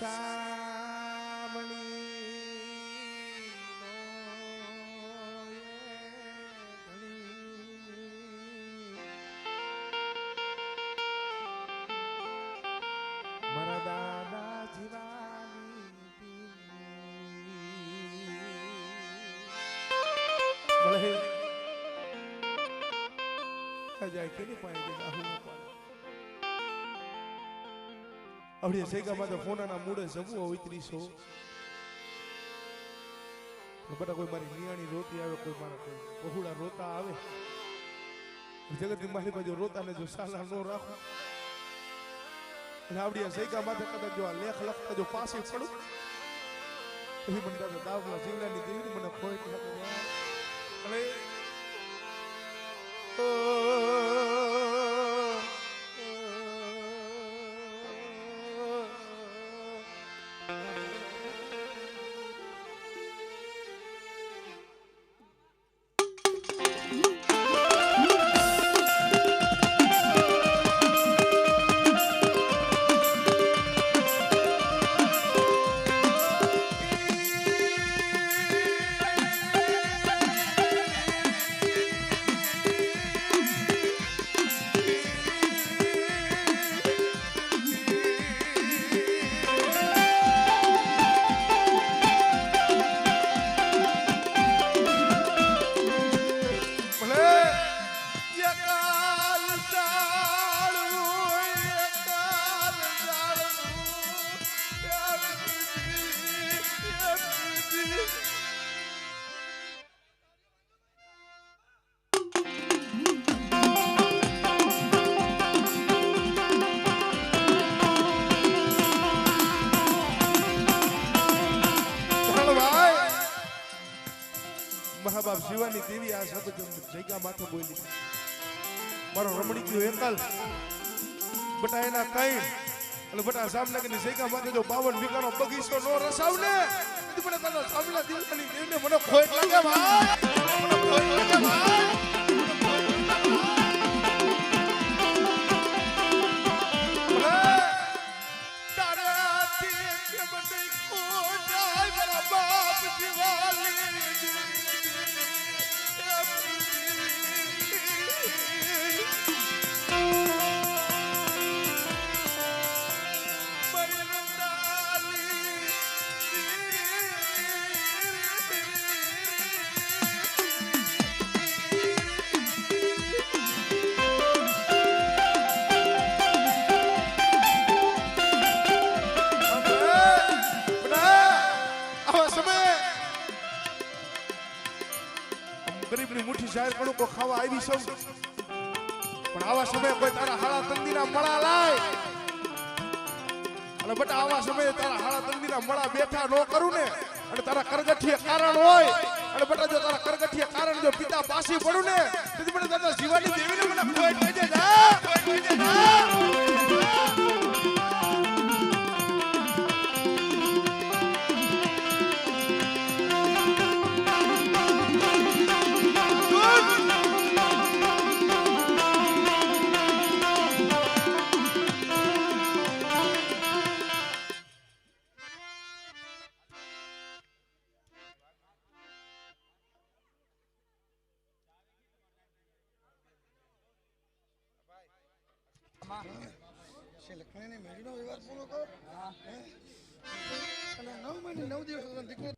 મારા દાદા જીવાની ભલે જાય કે નહીં પાણી દે આહું આપડે સેગામાં તો ફોનાના મૂડે જમવો વિતરીશો બધા કોઈ મારી નિયાણી રોતી આવે કોઈ મારા કોઈ બહુડા રોતા આવે જગતની મારી બાજુ રોતા ને જો સાલા નો રાખો આવડી સેગા માથે કદાચ જો આ લેખ લખતા જો પાસે પડું પછી મને દાદા દાવના જીવડાની દેવી મને ખોઈ અને મહાબાપ શિવાની દેવી આ શબ્દ જગ્યા માથે બોલી મારો રમણી ગયો એકલ બટા એના કઈ એટલે બટા સામનગરની જગ્યા માથે જો 52 વીઘાનો બગીચો નો રસાવ ને મને તને સામલા દિવસની દેવને મને ખોટ લાગે ભાઈ મને ખોટ લાગે ભાઈ ગરીબની મુઠ્ઠી જાહેર કરું કો ખાવા આવી સૌ પણ આવા સમયે કોઈ તારા હાળા તંદીના મળા લાય અને બટા આવા સમયે તારા હાળા તંદીના મળા બેઠા ન કરું ને અને તારા કરગઠીએ કારણ હોય અને બટા જો તારા કરગઠીએ કારણ જો પિતા પાસી પડું ને તેથી મને દાદા જીવાની દેવીને મને કોઈ કહી દે જા કોઈ કહી દે જા લખણીને મેળીનો વ્યવહાર પૂરો કર અને 9 મહિને 9 દિવસ દીકરો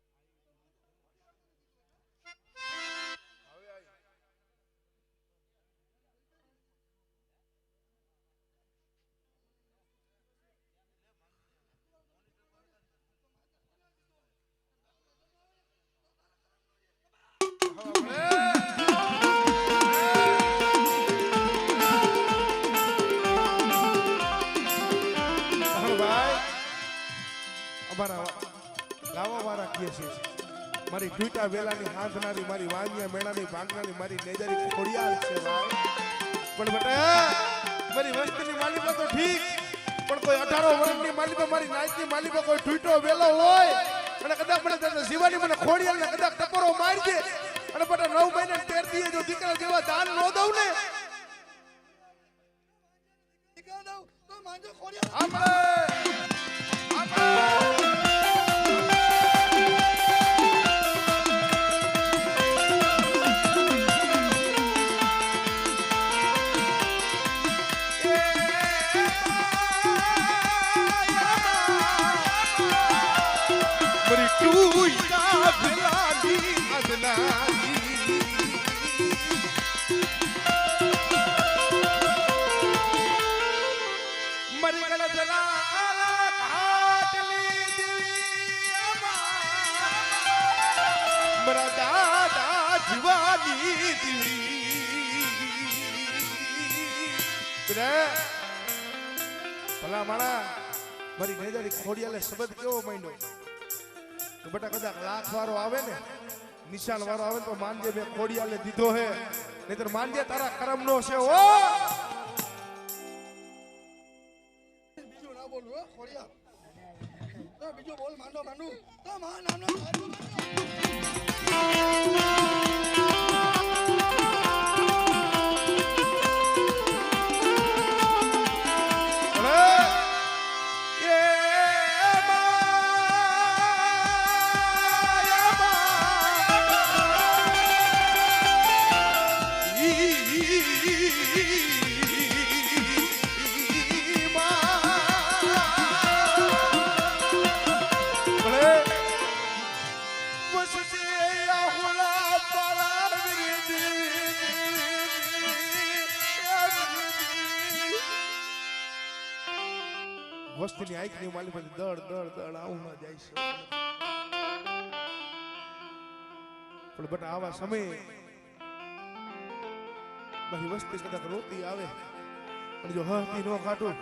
મારી ટ્વીટા વેલાની હાંધનારી મારી વાંગિયા મેણાની ભાંગનારી મારી નેજારી ખોડિયાલ છે ભાઈ પણ બેટા મારી વસ્તીની માલિકા તો ઠીક પણ કોઈ 18 વર્ષની માલિકા મારી નાચની માલિકા કોઈ ટ્વીટો વેલો હોય અને કદાચ મને જીવાની મને ખોડિયાલ ને કદાચ ટપરો મારી દે અને બેટા 9 મહિને 13 દીએ જો દીકરા જેવા દાન ન દઉં ને દીકરા દઉં તો માંજો ખોડિયાલ આપણે ભલા માણા મારી નેજારી ખોડિયાલે શબ્દ કેવો માંડ્યો તો બેટા કદાચ લાખ વાળો આવે ને નિશાન વાળો આવે તો માનજે મેં ખોડિયાલે દીધો હે નહીતર માનજે તારા કરમ નો છે ઓ બીજું ના બોલું હો ખોડિયા તો બીજું બોલ માંડો માંડું તો માં નાનો વસ્તીની આંખની માલી બધી દળ દળ દળ આવું ના જાય છે પણ બેટા આવા સમયે મારી વસ્તી કદાચ રોતી આવે અને જો હતી નો કાઢું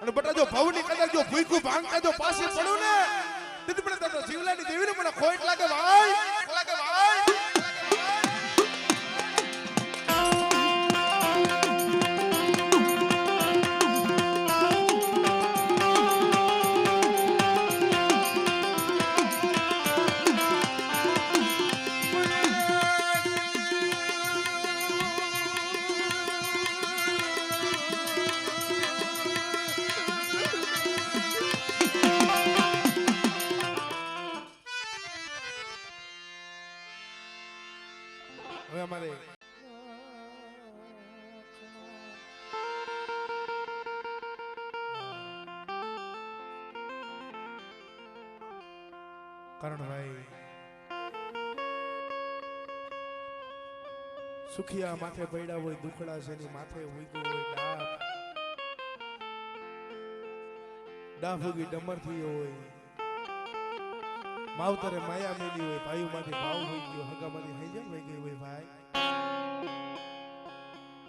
અને બેટા જો ભવની કદાચ જો ભૂખું ભાંગતા જો પાસે પડું ને તેથી પણ તારા જીવલાની દેવીને પણ ખોટ લાગે ભાઈ લાગે ભાઈ હવે અમારે કરણભાઈ સુખિયા માથે પડ્યા હોય દુખડા છે એની માથે ઉગ્યું હોય ડાફ ઉગી ડમરથી હોય માવતરે માયા મેલી હોય ભાઈઓમાંથી ભાવ હોઈ ગયો હગામાંથી હૈજા વહી ગઈ હોય ભાઈ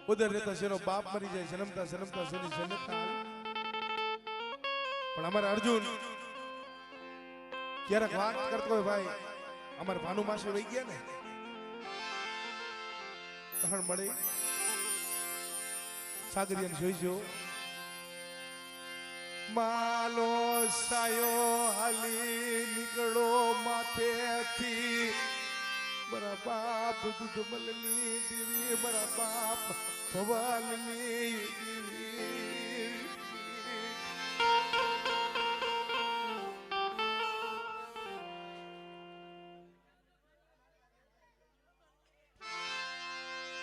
ઉધર રહેતા શેનો બાપ મરી જાય જન્મતા જન્મતા શેની જન્મતા પણ અમારા અર્જુન ક્યારેક વાત કરતો હોય ભાઈ અમારા ભાનુ માસી વહી ગયા ને તહણ મળે સાગરિયાને જોઈજો માલો સાયો હાલી નીકળો માથેથી મારા બાપ દૂધ મલની દેવી મારા બાપ ભવાનની દેવી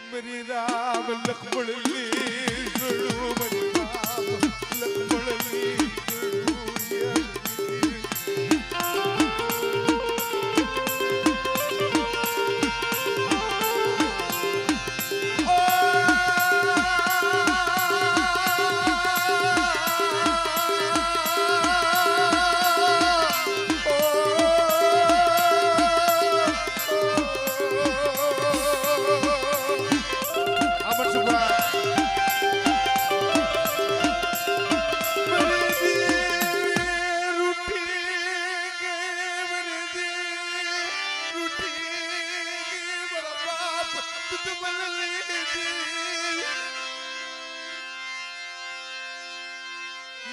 मेरी राम लक्ष्मण ली गड़ू मेरी राम लक्ष्मण ली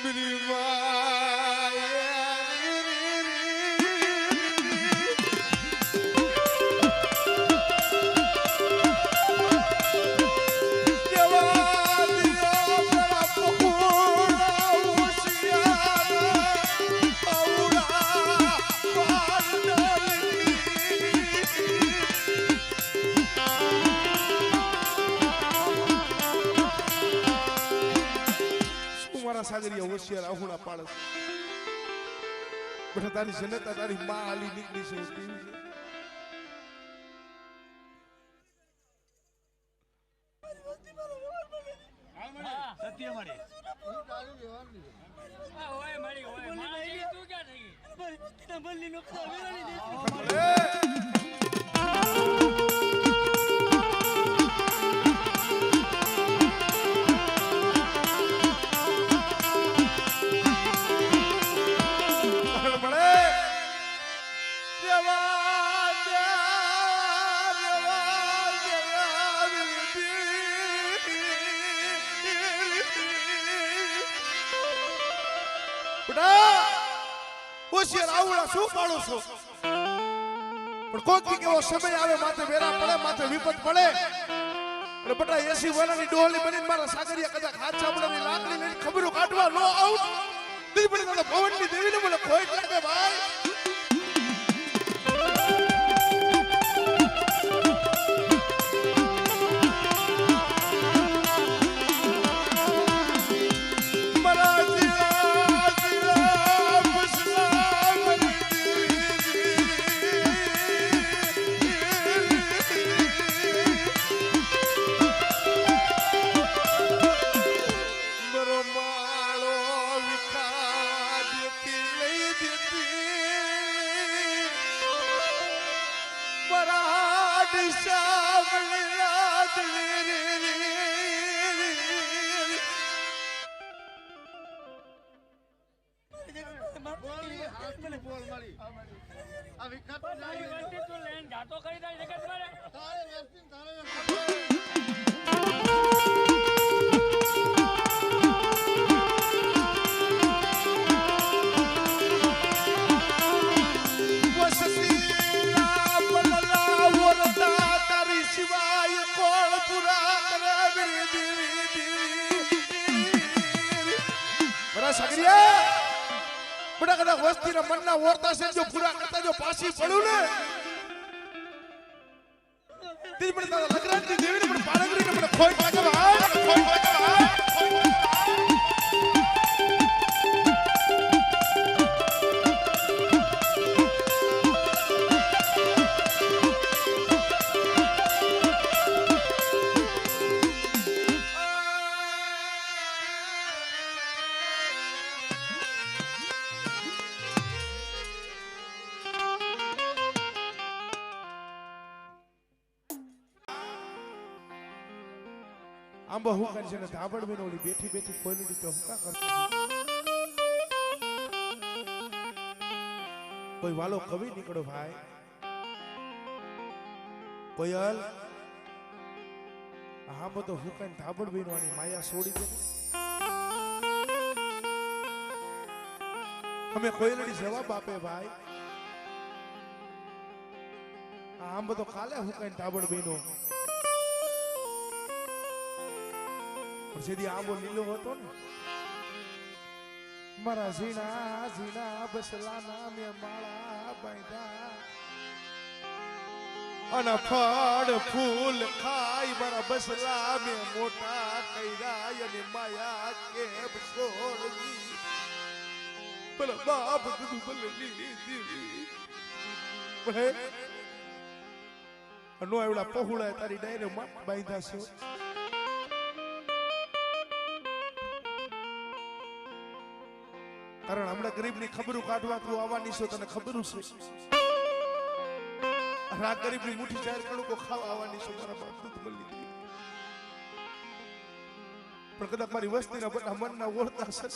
मेरी સાગરિયા હોશિયાર આહુણા પાડસ બેટા તારી જનતા તારી માં આલી નીકળી છે કેવી સત્ય મળી હું તારું લેવાનું આ હોય મળી હોય મારી તું ક્યાં થઈ ગઈ મારી વસ્તીના બલ્લી નો વેલાની દેતી હોશિયાર આવડા શું પાડો છો પણ કોઈક એવો સમય આવે માથે વેરા પડે માથે વિપત પડે અને બટા 80 વર્ષની ડોહલી બનીને મારા સાગરિયા કદાચ હાથ ચામડાની લાકડી લઈને ખબરો કાઢવા નો આઉટ દીદી પડે તો ભવનની દેવીને મને ખોટ લાગે ભાઈ મારી વસ્તી તું લઈને જાતો કરી દે જગત મારે વસ્તી ના મનના ઓરતા છે જો પૂરા કરતા જો પાછી પડું ને તી પણ તારા લગરાજની દેવીને પણ પાડગરીને મને ખોટ લાગે ભાઈ ખોટ લાગે ભાઈ આંબો હું કરી છે ને ધાબડ બેન ઓલી બેઠી બેઠી કોઈની તો હુકા કરતી કોઈ વાલો કવિ નીકળો ભાઈ કોયલ આંબો તો હુકાઈને ધાબડ બેન વાળી માયા છોડી દે અમે કોયલડી જવાબ આપે ભાઈ આંબો તો કાલે હુકાઈને ધાબડ બેનો જેથી આંબો લીલો હતો ને મારા ઝીણા ઝીણા બસલાના મે માળા બાંધ્યા અને ફળ ફૂલ ખાઈ મારા બસલા મે મોટા કર્યા અને માયા કેમ છોડવી ભલે બાપ દુદુ ભલે લીધી ભલે અનો એવડા પહોળા તારી ડાયરે માં બાંધ્યા છે કારણ હમણાં ગરીબની ખબરો કાઢવા તું આવવાની છો તને ખબર છે આ ગરીબની મુઠ્ઠી ચાર કણકો ખાવા આવવાની છો મારા બાપ દૂધ મળી પણ કદાચ મારી વસ્તીના બટા મનના ઓળતા છે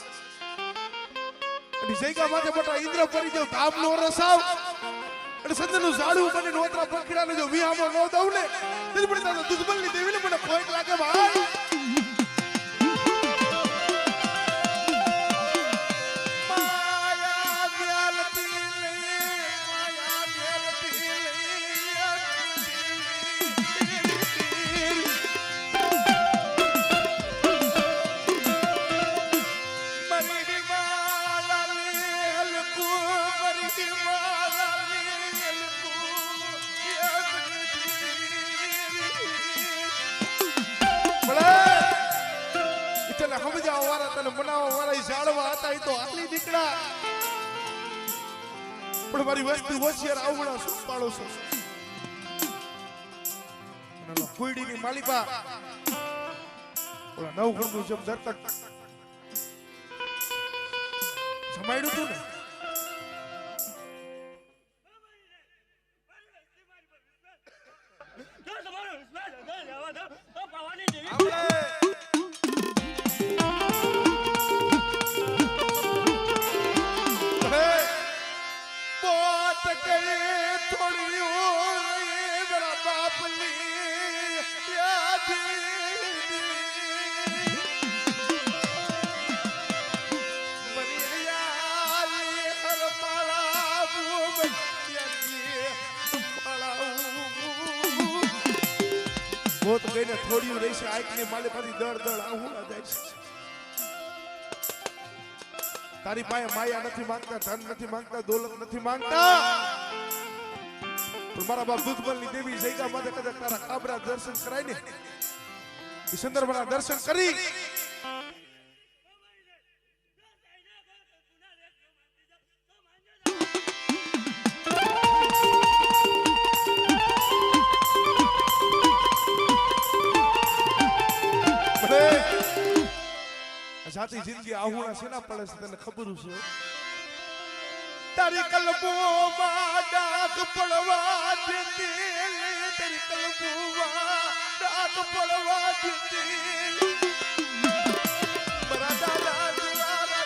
અને જયગા માટે બટા ઇન્દ્ર પરી જાવ ધામ નો રસાવ અને સંતનું ઝાડું બને નોતરા પંખીડાને જો વિહામો ન દઉં ને તેની પણ તારા દુશ્મનની દેવીને મને ખોટ લાગે ભાઈ પણ મારી વસ્તી હોશિયાર આવડા શું પાડો છો કુઈડીની માલિકા ઓલા નવઘણનું જેમ દરતક જમાડ્યું તું ને બોટ કરી હોત ગઈને થોડીયું રહેશે આંખની માલે પાછી દળ દળ આહુડા જાય છે તારી પાસે માયા નથી માંગતા ધન નથી માંગતા દોલત નથી માંગતા પણ મારા બાપ દૂધમલની દેવી જયગા માટે કદાચ તારા કાબરા દર્શન કરાય ને એ સંદર્ભના દર્શન કરી સાચી જિંદગી આહુણા સેના પડે છે તને ખબર છે તારી કલબોમાં ડાક પડવા દેતી તારી કલબોમાં ડાક પડવા દેતી મારા દાદા દ્વારા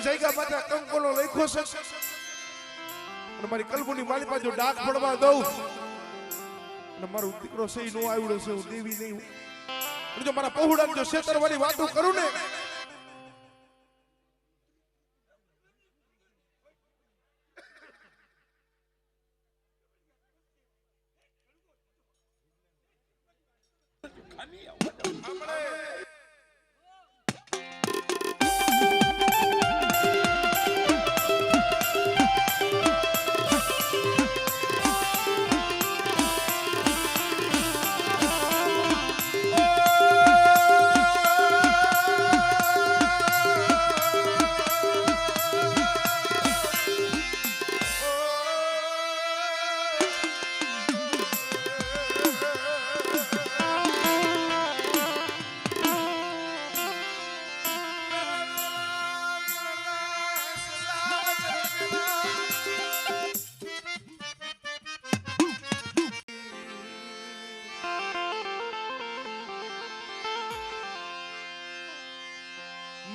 જયગા માતા કંકોલો લખ્યો છે અને મારી કલબોની માલી પાછો ડાક પડવા દઉં મારો દીકરો સહી નો આવડ્યો છે હું દેવી નહીં જો મારા પહોળા જો શેતરવાળી વાતો કરું ને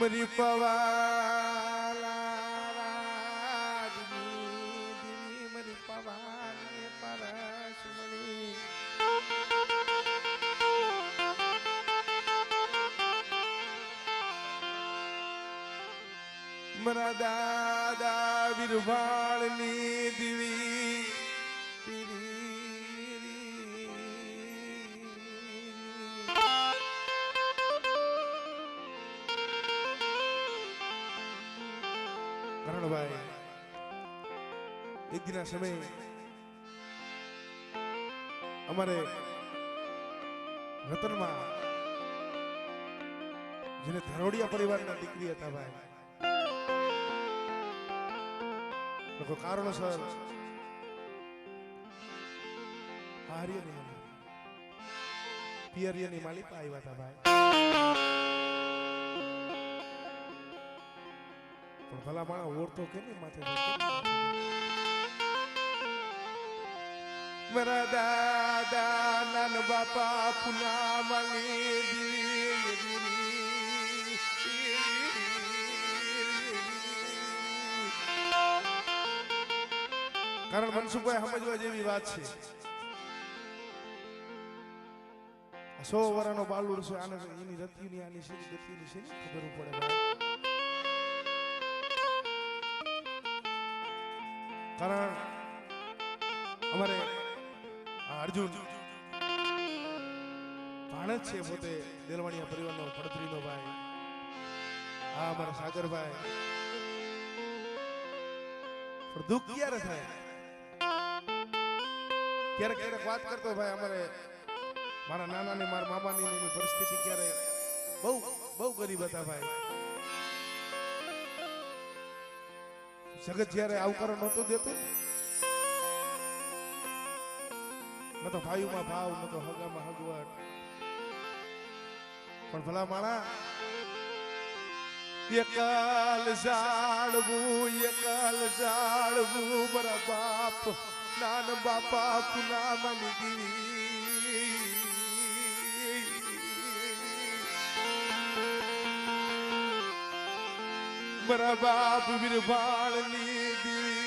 મરી પવાલા દીવી મરી પવાલે પરસમણી મરા દાદા વિરવાળની દીવી કરણભાઈ એક દિના સમય અમારે રતનમાં જેને ધરોડિયા પરિવારના દીકરી હતા ભાઈ કોઈ કારણોસર પિયરિયાની માલિકા આવ્યા હતા ભાઈ પણ ભલા માણા ઓળતો કે નહીં માથે મારા દાદા નાન બાપા પુનામલી કારણ મનસુખભાઈ સમજવા જેવી વાત છે 100 વર્ષનો બાલુડ છે આને એની રતિની આની છે ગતિની છે ખબર પડે ભાઈ કારણ અમારે અર્જુન ભાણજ છે પોતે દેલવાણીયા પરિવારનો પડતરીનો ભાઈ આ અમારા સાગરભાઈ પણ દુઃખ ક્યારે થાય ક્યારેક ક્યારેક વાત કરતો ભાઈ અમારે મારા નાના ને મારા મામાની એની પરિસ્થિતિ ક્યારે બહુ બહુ ગરીબ હતા ભાઈ જગત જ્યારે આવકારો નહોતો દેતો ન તો ભાઈઓમાં ભાવ ન તો હગામાં હગવટ પણ ભલા માણા એકલ ઝાડવું મારા બાપ નાન બાપા પુનામની દીવી મારા બાપ વિરભાળની દીવી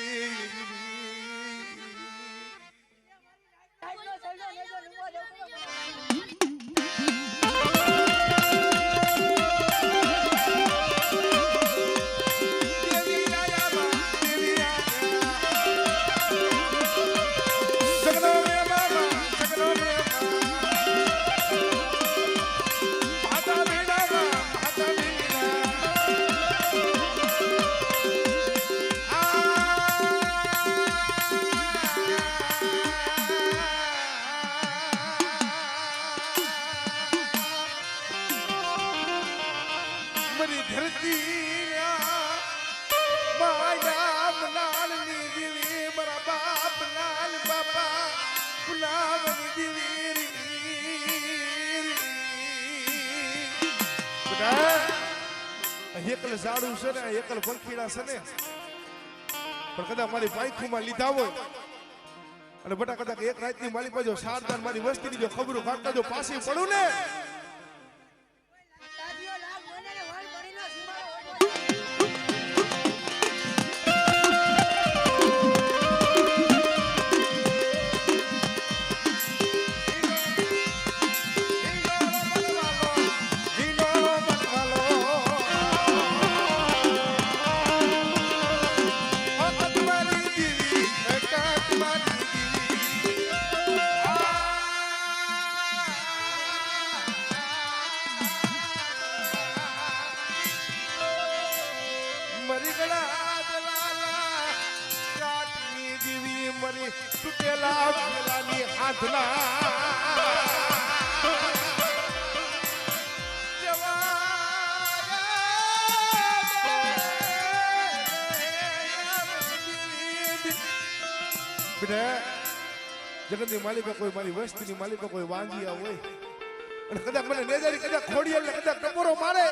ધરતી માયા મનાલ ની દીવી મારા બાપ લાલ બાપા ગુલામની દીવી બધા એકલ ઝાડું છે ને એકલ પંખીડા છે ને પણ કદાચ મારી પાયખુમાં લીધા હોય અને બટા કદાચ એક રાતની મારી પાસે સારદાન મારી વસ્તીની જો ખબરો કાઢતા જો પાછી પડું ને તૂટેલા પેલાની હાથના જગતની માલિકા કોઈ મારી વસ્તીની માલિકા કોઈ વાંગિયા હોય અને કદાચ મને નેજારી કદાચ ખોડિયાલ ને કદાચ ટપોરો મારે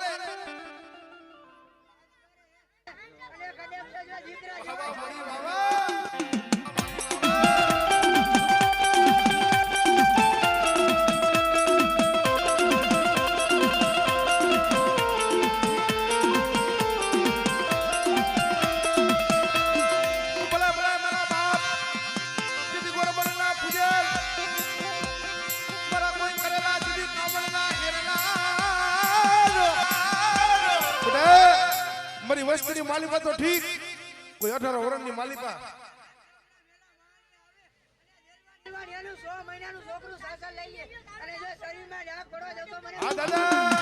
મારી વસ્તીની માલિકા તો ઠીક કોઈ 18 વર્ષની માલિકા 100 મહિનાનું છોકરું સાસર લઈ લે અને જો શરીરમાં ડાઘ પડવા જતો મને આ દાદા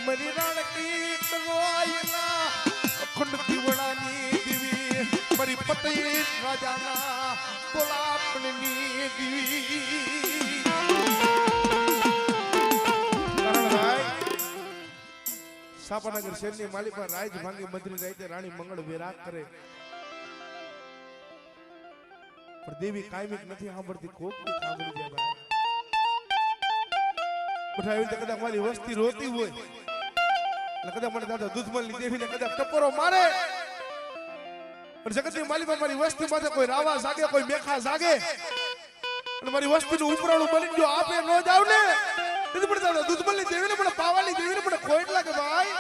મરી રાણકી તવાયના અખંડ દીવડાની દીવી મરી પતઈ રાજાના તોલાપણની દીવી કરણભાઈ સાપાનગર શહેરની માલિકા રાજ ભાંગી મંત્રી રાઈતે રાણી મંગળ વિરાગ કરે પણ દેવી કાયમિક નથી સાંભળતી કોક સાંભળી જાય ભાઈ બધા એવી કદાચ મારી વસ્તી રોતી હોય કદાચ મને દાદા દૂધમલની દેવીને કદાચ ટપોરો મારે પણ જગતની માલિકા મારી વસ્તી માથે કોઈ રાવા જાગે કોઈ મેખા જાગે અને મારી વસ્તીનું ઉપરાણું બની જો આપે ન જાવ ને એટલે પણ દાદા દૂધમલની દેવીને પણ પાવાની દેવીને પણ ખોટ લાગે ભાઈ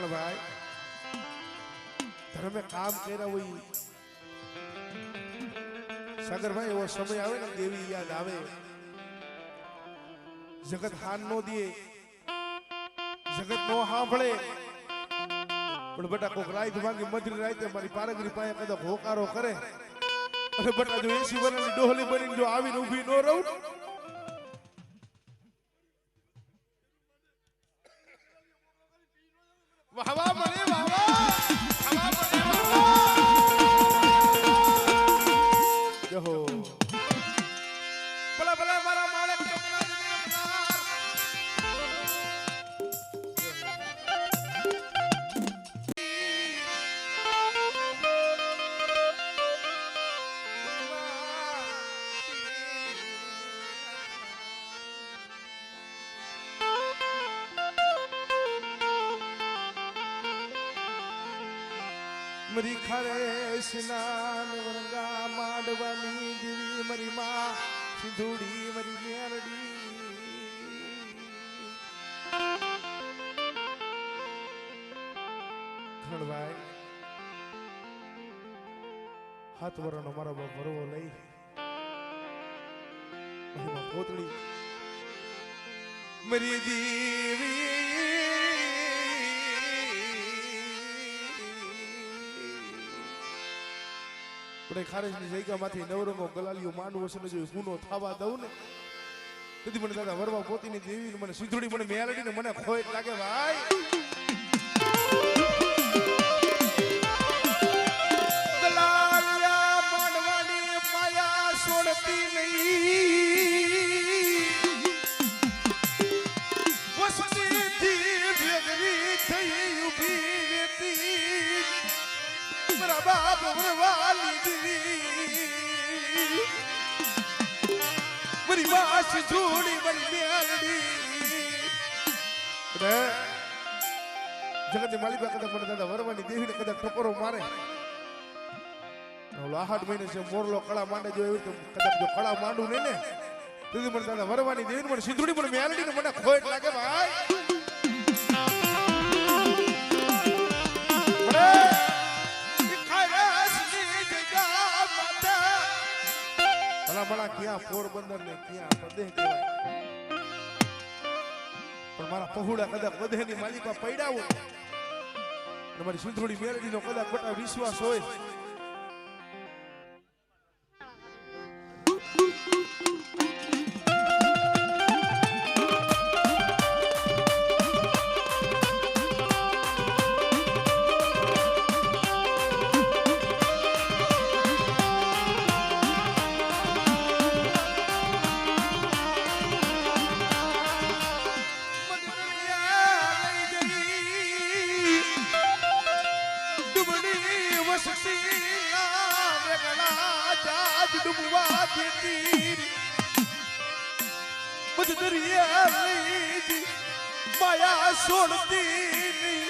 ભાઈ ધર્મે કામ કર્યા હોય સાગરભાઈ એવો સમય આવે ને દેવી યાદ આવે જગત હાન નો દે જગત નો સાંભળે પણ બટા કોક રાત ભાંગી મધરી રાતે મારી પારગરી પાસે કદાચ હોકારો કરે અને બટા જો 80 વર્ષની ડોહલી બનીને જો આવીને ઊભી ન રહું વાહ વાહ મને વાહ વાહ વાહ મને વાહ મરી ખારે સ્નાન વરંગા માંડવાની દેવી મરી માં સિંધુડી મરી મેરડી ધણભાઈ હાથ વરનો મારો બાપ ભરવો લઈ મહિમા પોતળી મરી દેવી આપણે ખારેજની જગ્યામાંથી નવરંગો ગલાલીઓ માંડવો છે જો ગુનો થવા દઉં ને તેથી મને દાદા વરવા પોતીની દેવી મને સિંધુડી મને મેલડી ને મને ખોટ લાગે ભાઈ ગલાલિયા માંડવાની માયા છોડતી નહીં વસતીથી ભેગરી થઈ ઊભી રહેતી મારા બાપ વરવાલી મારી વાસ જોડી મારી મેલડી જગતની માલિકા કદાચ મને દાદા વરવાની દેવીને કદાચ ટપરો મારે ઓલો આહાડ મહિને છે મોરલો કળા માંડે જો એવી કદાચ જો કળા માંડું ને તેથી મને દાદા વરવાની દેવીને મને સિંધુડી મને મેલડી ને મને ખોટ લાગે ભાઈ ભલા ક્યાં પોરબંદર ને ક્યાં પ્રદેશ કહેવાય પણ મારા પહોળા કદાચ બધેની માલિકા પૈડાવો અને મારી સિંધુડી મેલડીનો કદાચ બટા વિશ્વાસ હોય માયા છોડતી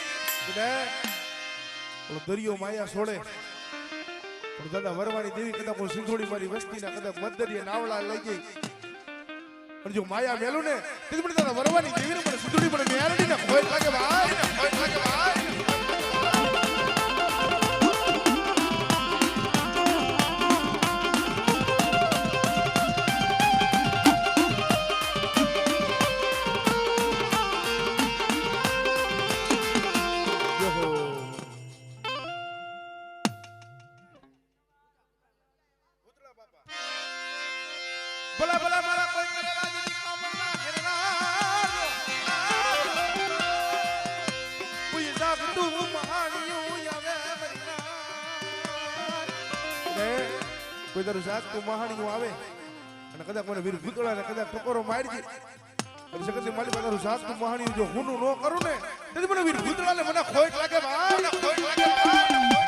દરિયો માયા છોડે પણ દાદા વરવાની દેવી કદાચ હું સિંધોડી મારી વસ્તીના કદાચ મધદરિયે નાવડા લઈ ગઈ પણ જો માયા મેલું ને તે મને દાદા વરવાની દેવીને મને સિંધોડી મને મેરડી ને ખોટ લાગે ભાઈ ખોટ લાગે ભાઈ ભલા ભલા મારા કોઈ કરેલા નથી કામના ઘેરનાર કોઈ જાગતું મહાણિયું આવે મરીના કોઈ તારું જાગતું મહાણિયું આવે અને કદાચ મને વીર ભૂતળા ને કદાચ ટકોરો મારી દે અને સકતની માલિક તારું જાગતું મહાણિયું જો હુનું ન કરું ને તેથી મને વીર ભૂતળા ને મને ખોટ લાગે ભાઈ ખોટ લાગે ભાઈ